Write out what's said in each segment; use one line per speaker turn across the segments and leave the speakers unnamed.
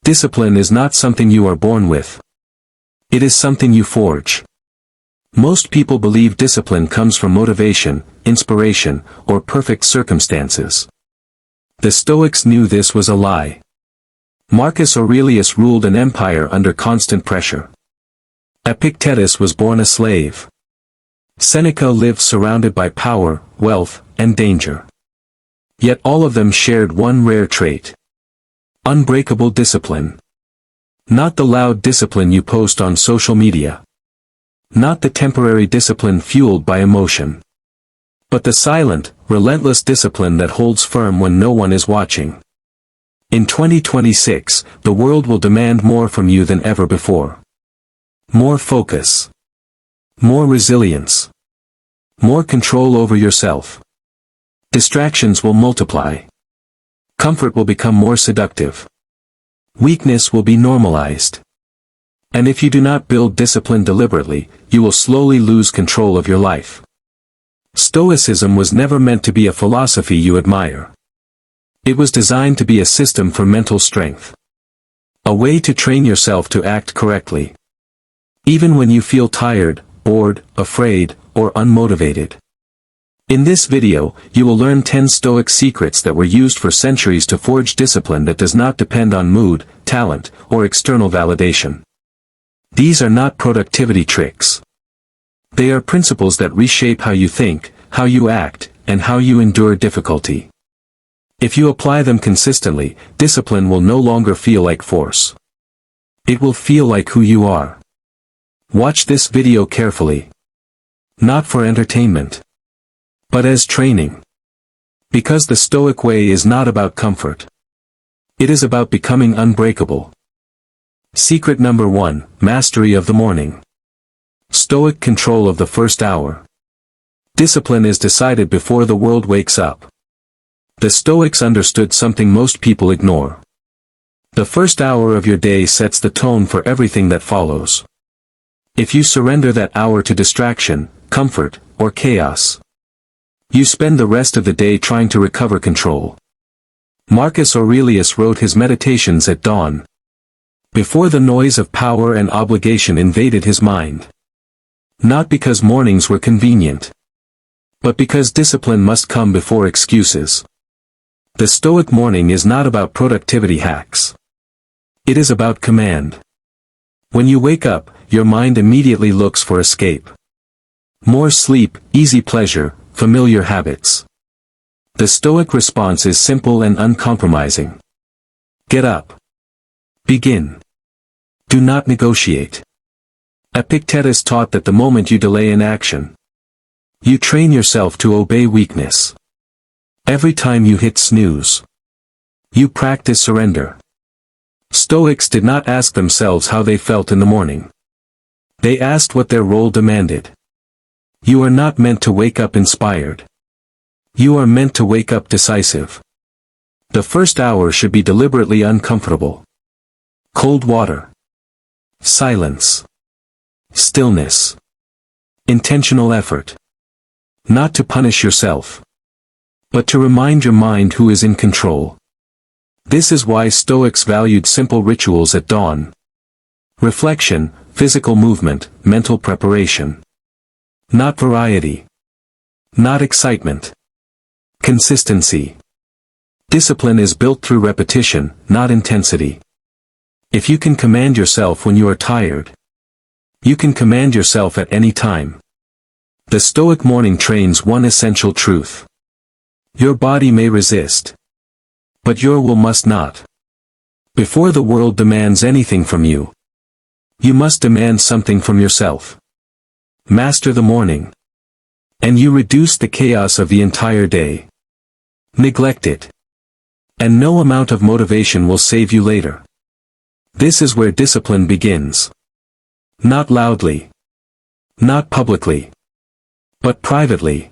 Discipline is not something you are born with. It is something you forge. Most people believe discipline comes from motivation, inspiration, or perfect circumstances. The Stoics knew this was a lie. Marcus Aurelius ruled an empire under constant pressure. Epictetus was born a slave. Seneca lived surrounded by power, wealth, and danger. Yet all of them shared one rare trait. Unbreakable discipline. Not the loud discipline you post on social media. Not the temporary discipline fueled by emotion. But the silent, relentless discipline that holds firm when no one is watching. In 2026, the world will demand more from you than ever before. More focus. More resilience. More control over yourself. Distractions will multiply. Comfort will become more seductive. Weakness will be normalized. And if you do not build discipline deliberately, you will slowly lose control of your life. Stoicism was never meant to be a philosophy you admire. It was designed to be a system for mental strength. A way to train yourself to act correctly. Even when you feel tired, bored, afraid, or unmotivated. In this video, you will learn 10 Stoic secrets that were used for centuries to forge discipline that does not depend on mood, talent, or external validation. These are not productivity tricks. They are principles that reshape how you think, how you act, and how you endure difficulty. If you apply them consistently, discipline will no longer feel like force. It will feel like who you are. Watch this video carefully. Not for entertainment, but as training. Because the Stoic way is not about comfort. It is about becoming unbreakable. Secret number 1, mastery of the morning. Stoic control of the first hour. Discipline is decided before the world wakes up. The Stoics understood something most people ignore. The first hour of your day sets the tone for everything that follows. If you surrender that hour to distraction, comfort, or chaos, you spend the rest of the day trying to recover control. Marcus Aurelius wrote his meditations at dawn. Before the noise of power and obligation invaded his mind. Not because mornings were convenient, but because discipline must come before excuses. The Stoic morning is not about productivity hacks. It is about command. When you wake up, your mind immediately looks for escape. More sleep, easy pleasure, familiar habits. The Stoic response is simple and uncompromising. Get up. Begin. Do not negotiate. Epictetus taught that the moment you delay an action, you train yourself to obey weakness. Every time you hit snooze, you practice surrender. Stoics did not ask themselves how they felt in the morning. They asked what their role demanded. You are not meant to wake up inspired. You are meant to wake up decisive. The first hour should be deliberately uncomfortable. Cold water. Silence. Stillness. Intentional effort. Not to punish yourself, but to remind your mind who is in control. This is why Stoics valued simple rituals at dawn. Reflection, physical movement, mental preparation. Not variety. Not excitement. Consistency. Discipline is built through repetition, not intensity. If you can command yourself when you are tired, you can command yourself at any time. The Stoic morning trains one essential truth. Your body may resist, but your will must not. Before the world demands anything from you, you must demand something from yourself. Master the morning, and you reduce the chaos of the entire day. Neglect it, and no amount of motivation will save you later. This is where discipline begins. Not loudly, not publicly, but privately.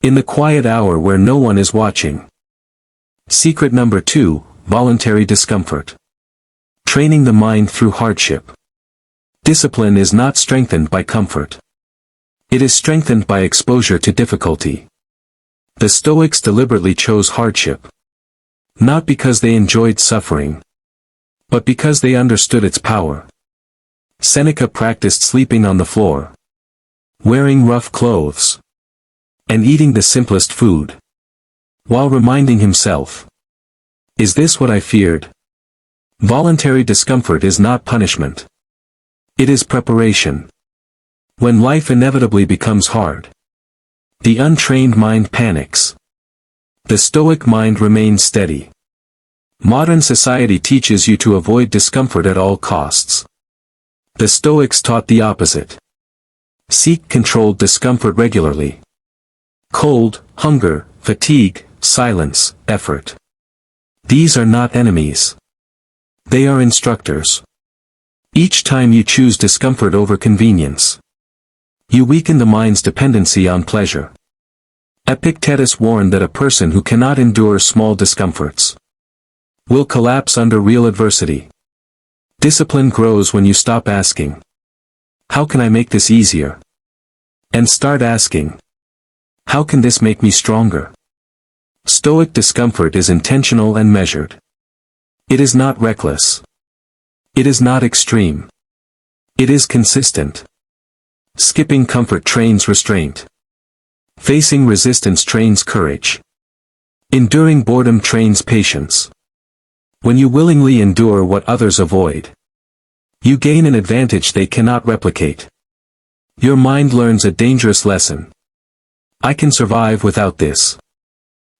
In the quiet hour where no one is watching. Secret number 2, voluntary discomfort. Training the mind through hardship. Discipline is not strengthened by comfort. It is strengthened by exposure to difficulty. The Stoics deliberately chose hardship. Not because they enjoyed suffering, but because they understood its power. Seneca practiced sleeping on the floor, wearing rough clothes, and eating the simplest food, while reminding himself, "Is this what I feared?" Voluntary discomfort is not punishment. It is preparation. When life inevitably becomes hard, the untrained mind panics. The Stoic mind remains steady. Modern society teaches you to avoid discomfort at all costs. The Stoics taught the opposite. Seek controlled discomfort regularly. Cold, hunger, fatigue, silence, effort. These are not enemies. They are instructors. Each time you choose discomfort over convenience, you weaken the mind's dependency on pleasure. Epictetus warned that a person who cannot endure small discomforts will collapse under real adversity. Discipline grows when you stop asking, "How can I make this easier?" and start asking, "How can this make me stronger?" Stoic discomfort is intentional and measured. It is not reckless. It is not extreme. It is consistent. Skipping comfort trains restraint. Facing resistance trains courage. Enduring boredom trains patience. When you willingly endure what others avoid, you gain an advantage they cannot replicate. Your mind learns a dangerous lesson. I can survive without this.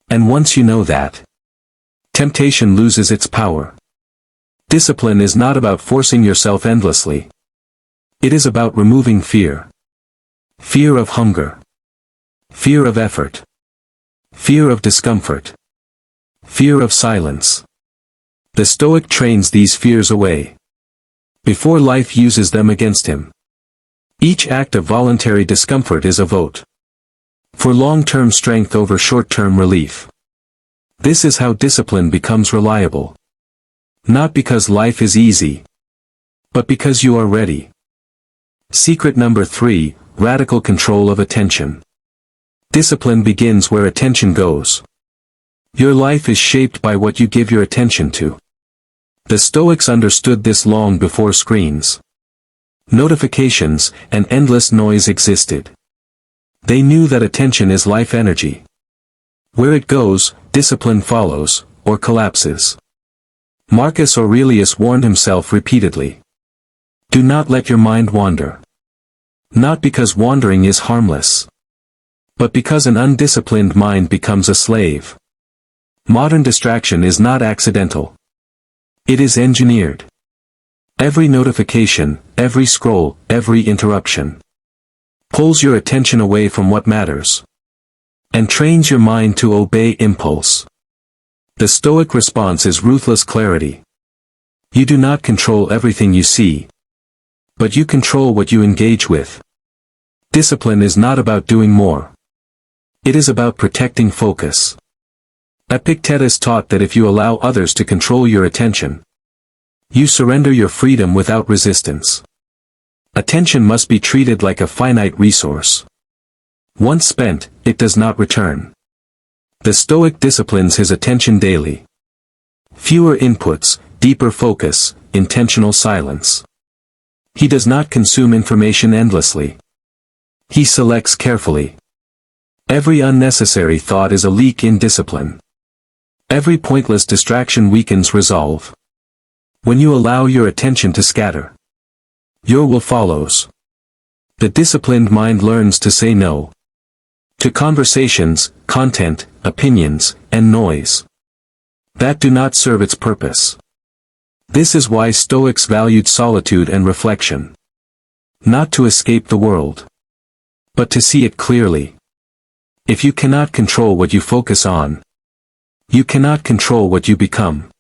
And once you know that, temptation loses its power. Discipline is not about forcing yourself endlessly. It is about removing fear. Fear of hunger. Fear of effort. Fear of discomfort. Fear of silence. The Stoic trains these fears away before life uses them against him. Each act of voluntary discomfort is a vote for long-term strength over short-term relief. This is how discipline becomes reliable. Not because life is easy, but because you are ready. Secret number 3, radical control of attention. Discipline begins where attention goes. Your life is shaped by what you give your attention to. The Stoics understood this long before screens, notifications, and endless noise existed. They knew that attention is life energy. Where it goes, discipline follows, or collapses. Marcus Aurelius warned himself repeatedly. Do not let your mind wander. Not because wandering is harmless, but because an undisciplined mind becomes a slave. Modern distraction is not accidental. It is engineered. Every notification, every scroll, every interruption pulls your attention away from what matters and trains your mind to obey impulse. The Stoic response is ruthless clarity. You do not control everything you see, but you control what you engage with. Discipline is not about doing more. It is about protecting focus. Epictetus taught that if you allow others to control your attention, you surrender your freedom without resistance. Attention must be treated like a finite resource. Once spent, it does not return. The Stoic disciplines his attention daily. Fewer inputs, deeper focus, intentional silence. He does not consume information endlessly. He selects carefully. Every unnecessary thought is a leak in discipline. Every pointless distraction weakens resolve. When you allow your attention to scatter, your will follows. The disciplined mind learns to say no to conversations, content, opinions, and noise that do not serve its purpose. This is why Stoics valued solitude and reflection. Not to escape the world, but to see it clearly. If you cannot control what you focus on, you cannot control what you become.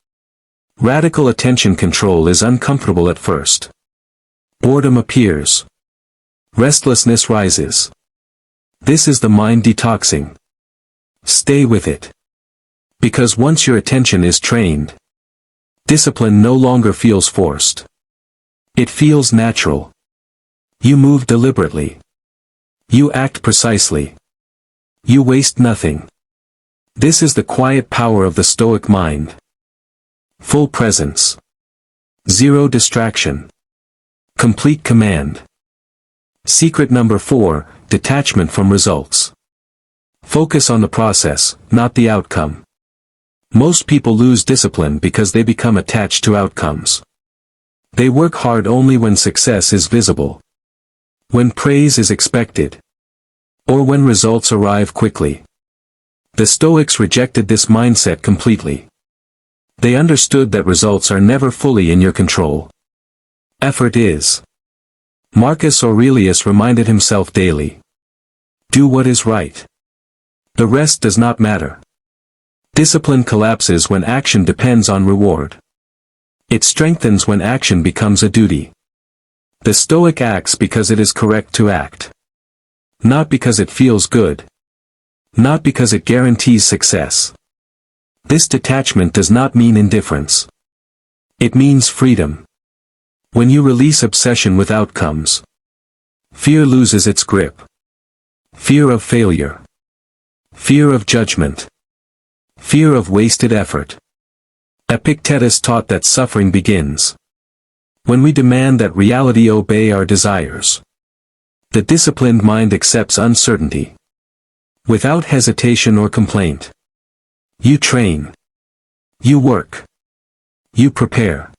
Radical attention control is uncomfortable at first. Boredom appears. Restlessness rises. This is the mind detoxing. Stay with it. Because once your attention is trained, discipline no longer feels forced. It feels natural. You move deliberately. You act precisely. You waste nothing. This is the quiet power of the Stoic mind. Full presence. Zero distraction. Complete command. Secret number 4, detachment from results. Focus on the process, not the outcome. Most people lose discipline because they become attached to outcomes. They work hard only when success is visible, when praise is expected, or when results arrive quickly. The Stoics rejected this mindset completely. They understood that results are never fully in your control. Effort is. Marcus Aurelius reminded himself daily. Do what is right. The rest does not matter. Discipline collapses when action depends on reward. It strengthens when action becomes a duty. The Stoic acts because it is correct to act. Not because it feels good. Not because it guarantees success. This detachment does not mean indifference. It means freedom. When you release obsession with outcomes, fear loses its grip. Fear of failure. Fear of judgment. Fear of wasted effort. Epictetus taught that suffering begins when we demand that reality obey our desires. The disciplined mind accepts uncertainty without hesitation or complaint. You train. You work. You prepare.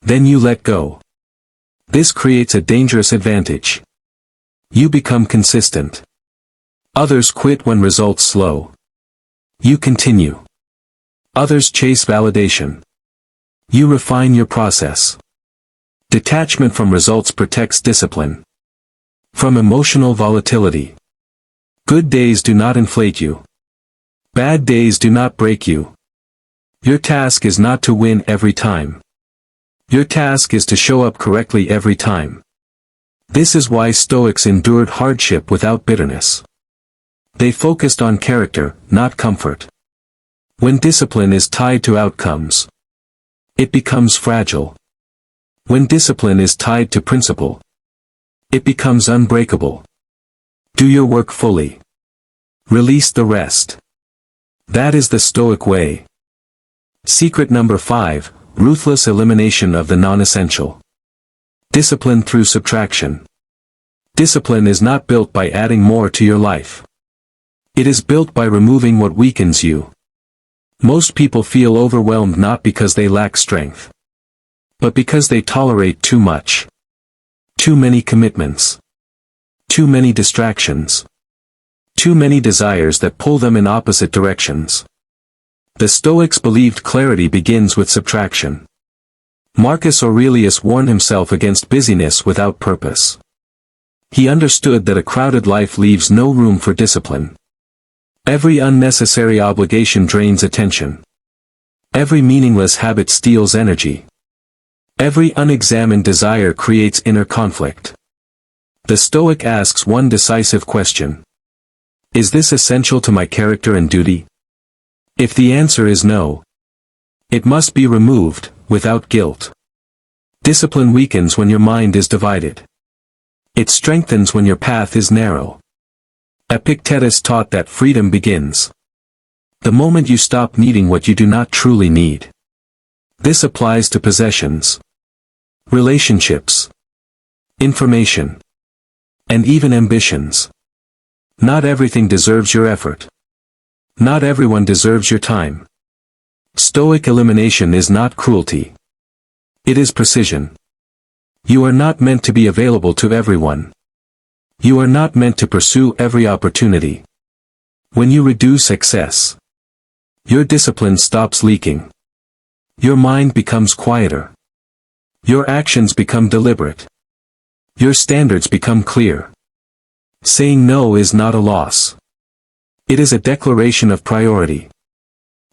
Then you let go. This creates a dangerous advantage. You become consistent. Others quit when results slow. You continue. Others chase validation. You refine your process. Detachment from results protects discipline from emotional volatility. Good days do not inflate you. Bad days do not break you. Your task is not to win every time. Your task is to show up correctly every time. This is why Stoics endured hardship without bitterness. They focused on character, not comfort. When discipline is tied to outcomes, it becomes fragile. When discipline is tied to principle, it becomes unbreakable. Do your work fully. Release the rest. That is the Stoic way. Secret number 5, ruthless elimination of the non-essential. Discipline through subtraction. Discipline is not built by adding more to your life. It is built by removing what weakens you. Most people feel overwhelmed not because they lack strength, but because they tolerate too much. Too many commitments. Too many distractions. Too many desires that pull them in opposite directions. The Stoics believed clarity begins with subtraction. Marcus Aurelius warned himself against busyness without purpose. He understood that a crowded life leaves no room for discipline. Every unnecessary obligation drains attention. Every meaningless habit steals energy. Every unexamined desire creates inner conflict. The Stoic asks one decisive question. Is this essential to my character and duty? If the answer is no, it must be removed, without guilt. Discipline weakens when your mind is divided. It strengthens when your path is narrow. Epictetus taught that freedom begins the moment you stop needing what you do not truly need. This applies to possessions, relationships, information, and even ambitions. Not everything deserves your effort. Not everyone deserves your time. Stoic elimination is not cruelty. It is precision. You are not meant to be available to everyone. You are not meant to pursue every opportunity. When you reduce excess, your discipline stops leaking. Your mind becomes quieter. Your actions become deliberate. Your standards become clear. Saying no is not a loss. It is a declaration of priority.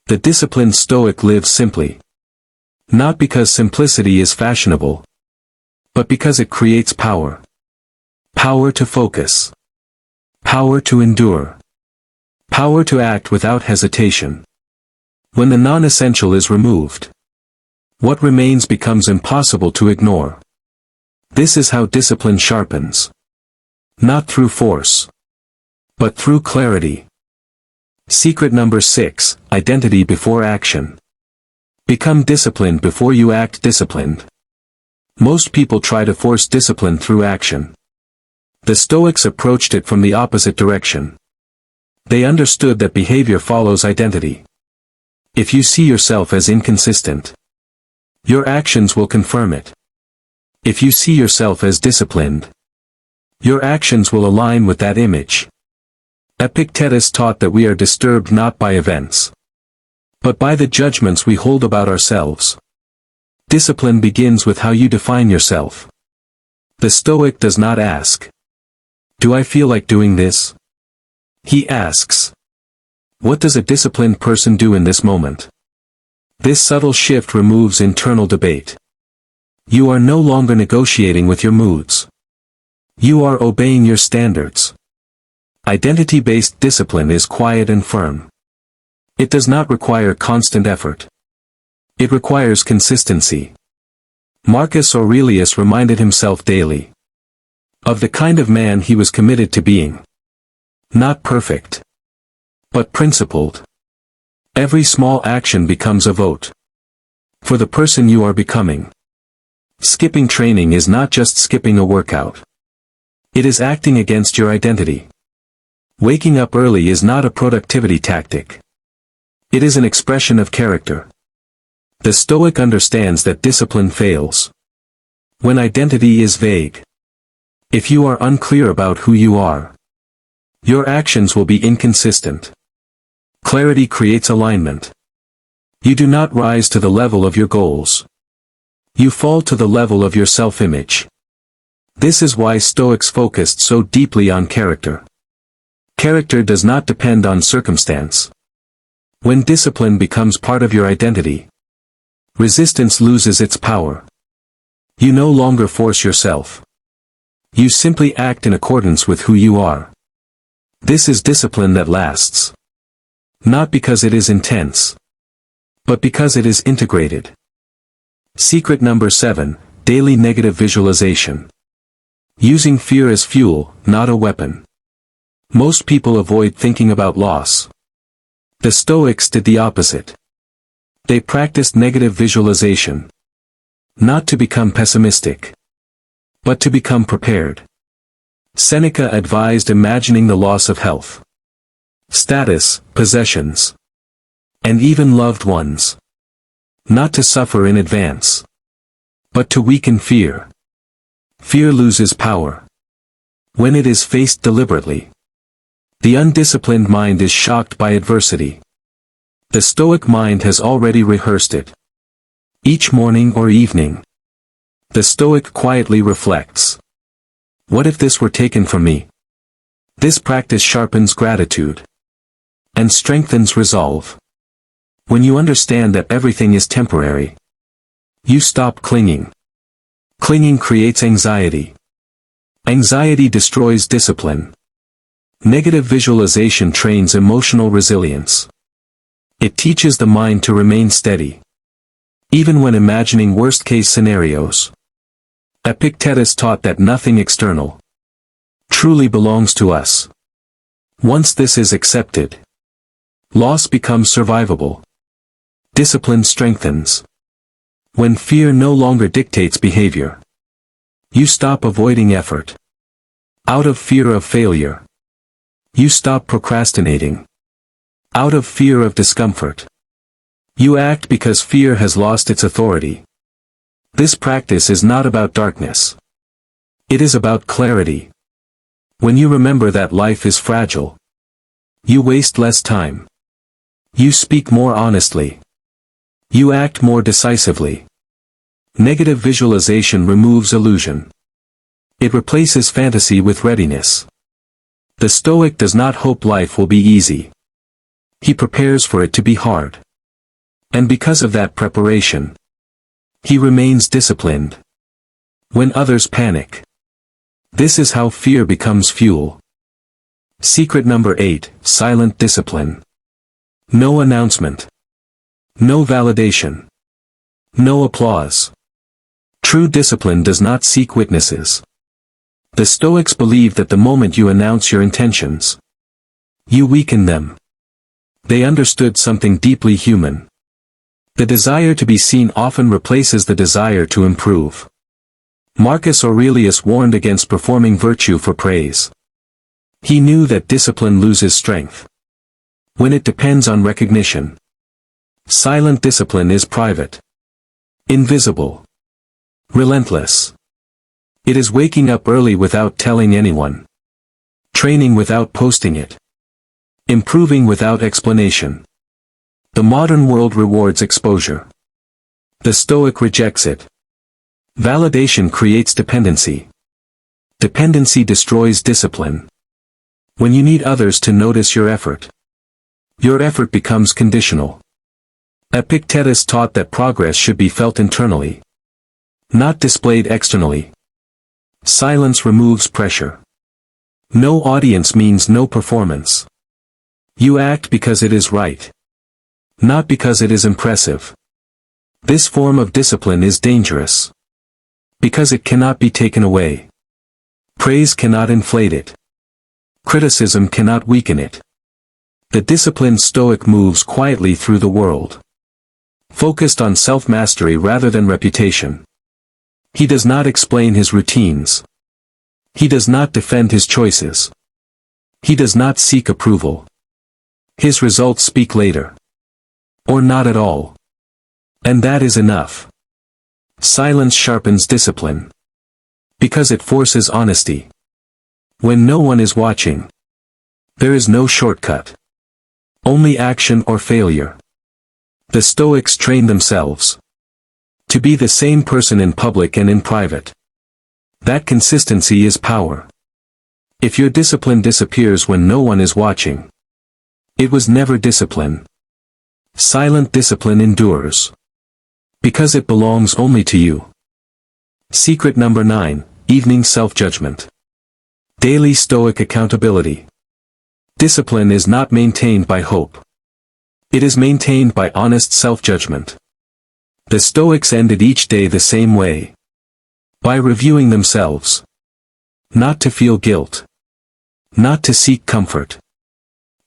The disciplined Stoic lives simply. Not because simplicity is fashionable, but because it creates power. Power to focus. Power to endure. Power to act without hesitation. When the non-essential is removed, what remains becomes impossible to ignore. This is how discipline sharpens. Not through force, but through clarity. Secret number 6, identity before action. Become disciplined before you act disciplined. Most people try to force discipline through action. The Stoics approached it from the opposite direction. They understood that behavior follows identity. If you see yourself as inconsistent, your actions will confirm it. If you see yourself as disciplined, your actions will align with that image. Epictetus taught that we are disturbed not by events, but by the judgments we hold about ourselves. Discipline begins with how you define yourself. The Stoic does not ask, "Do I feel like doing this?" He asks, "What does a disciplined person do in this moment?" This subtle shift removes internal debate. You are no longer negotiating with your moods. You are obeying your standards. Identity-based discipline is quiet and firm. It does not require constant effort. It requires consistency. Marcus Aurelius reminded himself daily of the kind of man he was committed to being. Not perfect, but principled. Every small action becomes a vote for the person you are becoming. Skipping training is not just skipping a workout. It is acting against your identity. Waking up early is not a productivity tactic. It is an expression of character. The Stoic understands that discipline fails when identity is vague. If you are unclear about who you are, your actions will be inconsistent. Clarity creates alignment. You do not rise to the level of your goals. You fall to the level of your self-image. This is why Stoics focused so deeply on character. Character does not depend on circumstance. When discipline becomes part of your identity, resistance loses its power. You no longer force yourself. You simply act in accordance with who you are. This is discipline that lasts. Not because it is intense, but because it is integrated. Secret number 7, daily negative visualization. Using fear as fuel, not a weapon. Most people avoid thinking about loss. The Stoics did the opposite. They practiced negative visualization. Not to become pessimistic, but to become prepared. Seneca advised imagining the loss of health, status, possessions, and even loved ones. Not to suffer in advance, but to weaken fear. Fear loses power when it is faced deliberately. The undisciplined mind is shocked by adversity. The Stoic mind has already rehearsed it. Each morning or evening, the Stoic quietly reflects. What if this were taken from me? This practice sharpens gratitude and strengthens resolve. When you understand that everything is temporary, you stop clinging. Clinging creates anxiety. Anxiety destroys discipline. Negative visualization trains emotional resilience. It teaches the mind to remain steady, even when imagining worst-case scenarios. Epictetus taught that nothing external truly belongs to us. Once this is accepted, loss becomes survivable. Discipline strengthens. When fear no longer dictates behavior, you stop avoiding effort. Out of fear of failure, you stop procrastinating. Out of fear of discomfort, you act because fear has lost its authority. This practice is not about darkness. It is about clarity. When you remember that life is fragile, you waste less time. You speak more honestly. You act more decisively. Negative visualization removes illusion. It replaces fantasy with readiness. The Stoic does not hope life will be easy. He prepares for it to be hard. And because of that preparation, he remains disciplined. When others panic, this is how fear becomes fuel. Secret number 8, silent discipline. No announcement. No validation. No applause. True discipline does not seek witnesses. The Stoics believe that the moment you announce your intentions, you weaken them. They understood something deeply human. The desire to be seen often replaces the desire to improve. Marcus Aurelius warned against performing virtue for praise. He knew that discipline loses strength when it depends on recognition. Silent discipline is private, invisible, relentless. It is waking up early without telling anyone, training without posting it, improving without explanation. The modern world rewards exposure. The Stoic rejects it. Validation creates dependency. Dependency destroys discipline. When you need others to notice your effort becomes conditional. Epictetus taught that progress should be felt internally, not displayed externally. Silence removes pressure. No audience means no performance. You act because it is right, not because it is impressive. This form of discipline is dangerous, because it cannot be taken away. Praise cannot inflate it. Criticism cannot weaken it. The disciplined Stoic moves quietly through the world, focused on self-mastery rather than reputation. He does not explain his routines. He does not defend his choices. He does not seek approval. His results speak later, or not at all. And that is enough. Silence sharpens discipline, because it forces honesty. When no one is watching, there is no shortcut. Only action or failure. The Stoics trained themselves to be the same person in public and in private. That consistency is power. If your discipline disappears when no one is watching, it was never discipline. Silent discipline endures, because it belongs only to you. Secret number 9, evening self-judgment. Daily Stoic accountability. Discipline is not maintained by hope. It is maintained by honest self-judgment. The Stoics ended each day the same way. By reviewing themselves. Not to feel guilt. Not to seek comfort,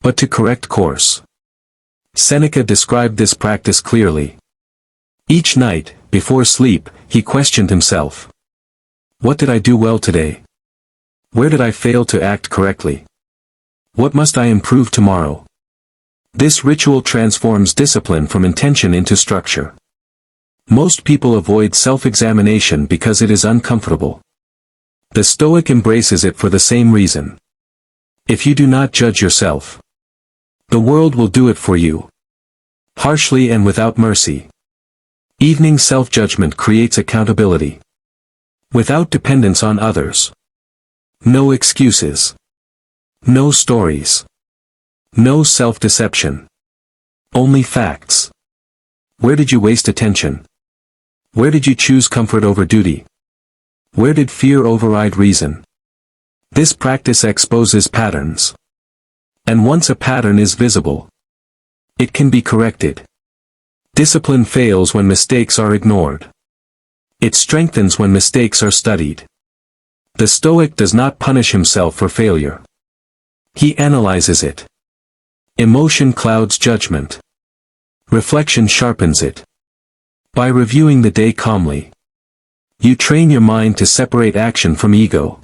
but to correct course. Seneca described this practice clearly. Each night, before sleep, he questioned himself. What did I do well today? Where did I fail to act correctly? What must I improve tomorrow? This ritual transforms discipline from intention into structure. Most people avoid self-examination because it is uncomfortable. The Stoic embraces it for the same reason. If you do not judge yourself, the world will do it for you, harshly and without mercy. Evening self-judgment creates accountability, without dependence on others. No excuses. No stories. No self-deception. Only facts. Where did you waste attention? Where did you choose comfort over duty? Where did fear override reason? This practice exposes patterns. And once a pattern is visible, it can be corrected. Discipline fails when mistakes are ignored. It strengthens when mistakes are studied. The Stoic does not punish himself for failure. He analyzes it. Emotion clouds judgment. Reflection sharpens it. By reviewing the day calmly, you train your mind to separate action from ego.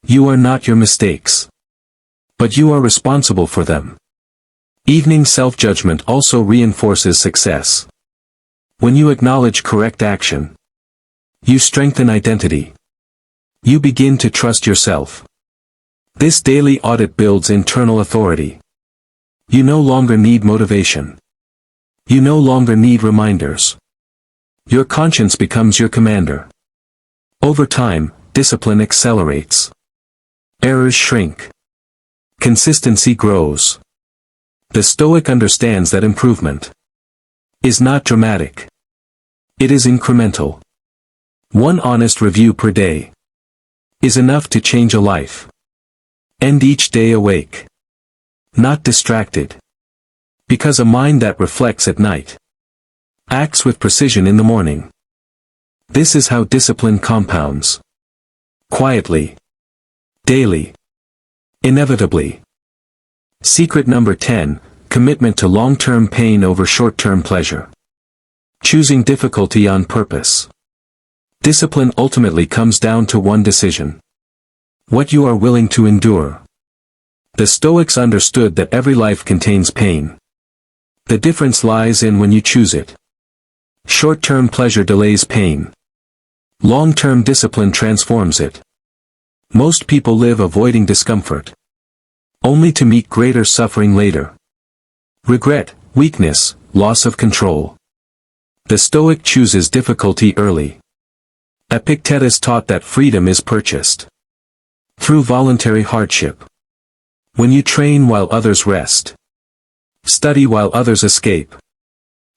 You are not your mistakes, but you are responsible for them. Evening self-judgment also reinforces success. When you acknowledge correct action, you strengthen identity. You begin to trust yourself. This daily audit builds internal authority. You no longer need motivation. You no longer need reminders. Your conscience becomes your commander. Over time, discipline accelerates. Errors shrink. Consistency grows. The Stoic understands that improvement is not dramatic. It is incremental. One honest review per day is enough to change a life. End each day awake, not distracted. Because a mind that reflects at night acts with precision in the morning. This is how discipline compounds. Quietly. Daily. Inevitably. Secret number 10, commitment to long-term pain over short-term pleasure. Choosing difficulty on purpose. Discipline ultimately comes down to one decision: what you are willing to endure. The Stoics understood that every life contains pain. The difference lies in when you choose it. Short-term pleasure delays pain. Long-term discipline transforms it. Most people live avoiding discomfort, only to meet greater suffering later. Regret, weakness, loss of control. The Stoic chooses difficulty early. Epictetus taught that freedom is purchased through voluntary hardship. When you train while others rest, study while others escape,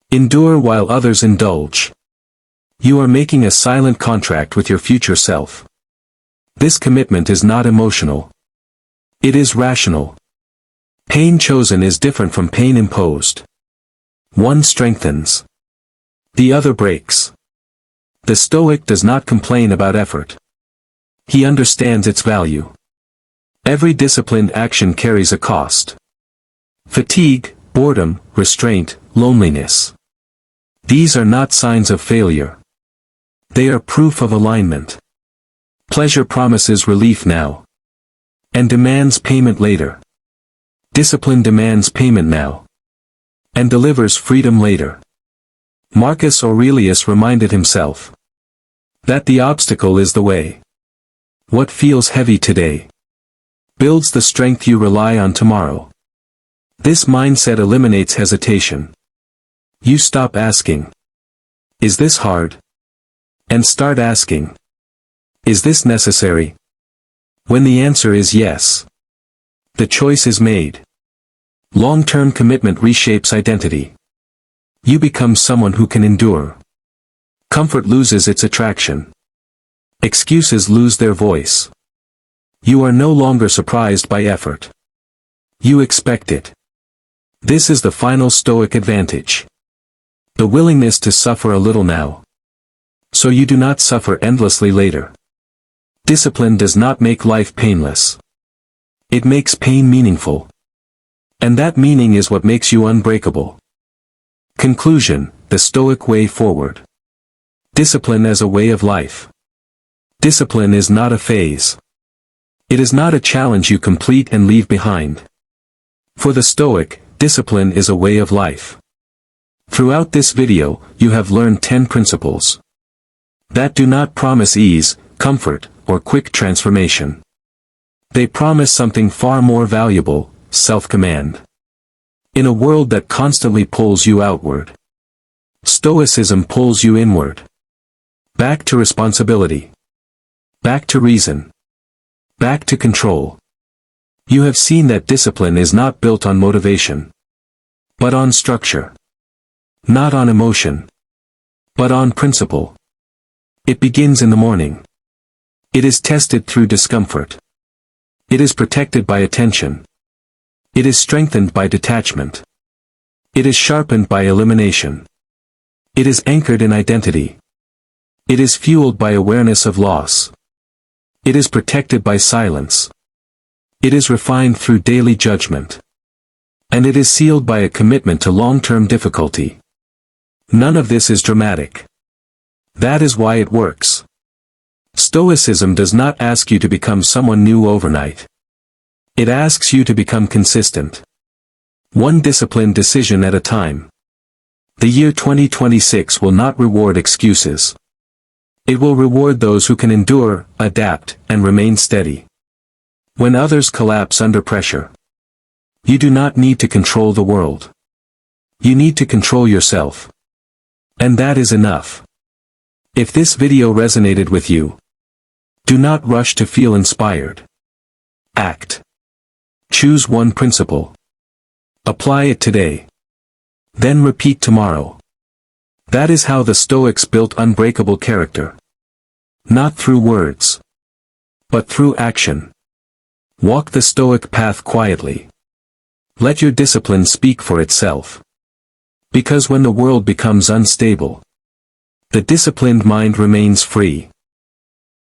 endure while others indulge, you are making a silent contract with your future self. This commitment is not emotional. It is rational. Pain chosen is different from pain imposed. One strengthens, the other breaks. The Stoic does not complain about effort. He understands its value. Every disciplined action carries a cost. Fatigue, boredom, restraint, loneliness. These are not signs of failure. They are proof of alignment. Pleasure promises relief now, and demands payment later. Discipline demands payment now, and delivers freedom later. Marcus Aurelius reminded himself that the obstacle is the way. What feels heavy today builds the strength you rely on tomorrow. This mindset eliminates hesitation. You stop asking, "Is this hard?" and start asking, "Is this necessary?" When the answer is yes, the choice is made. Long-term commitment reshapes identity. You become someone who can endure. Comfort loses its attraction. Excuses lose their voice. You are no longer surprised by effort. You expect it. This is the final Stoic advantage. The willingness to suffer a little now, so you do not suffer endlessly later. Discipline does not make life painless. It makes pain meaningful. And that meaning is what makes you unbreakable. Conclusion: the Stoic way forward. Discipline as a way of life. Discipline is not a phase. It is not a challenge you complete and leave behind. For the Stoic, discipline is a way of life. Throughout this video, you have learned 10 principles that do not promise ease, comfort, or quick transformation. They promise something far more valuable: self-command. In a world that constantly pulls you outward, Stoicism pulls you inward. Back to responsibility. Back to reason. Back to control. You have seen that discipline is not built on motivation, but on structure. Not on emotion, but on principle. It begins in the morning. It is tested through discomfort. It is protected by attention. It is strengthened by detachment. It is sharpened by elimination. It is anchored in identity. It is fueled by awareness of loss. It is protected by silence. It is refined through daily judgment. And it is sealed by a commitment to long-term difficulty. None of this is dramatic. That is why it works. Stoicism does not ask you to become someone new overnight. It asks you to become consistent. One disciplined decision at a time. The year 2026 will not reward excuses. It will reward those who can endure, adapt, and remain steady. When others collapse under pressure, you do not need to control the world. You need to control yourself. And that is enough. If this video resonated with you, do not rush to feel inspired. Act. Choose one principle. Apply it today. Then repeat tomorrow. That is how the Stoics built unbreakable character. Not through words, but through action. Walk the Stoic path quietly. Let your discipline speak for itself. Because when the world becomes unstable, the disciplined mind remains free.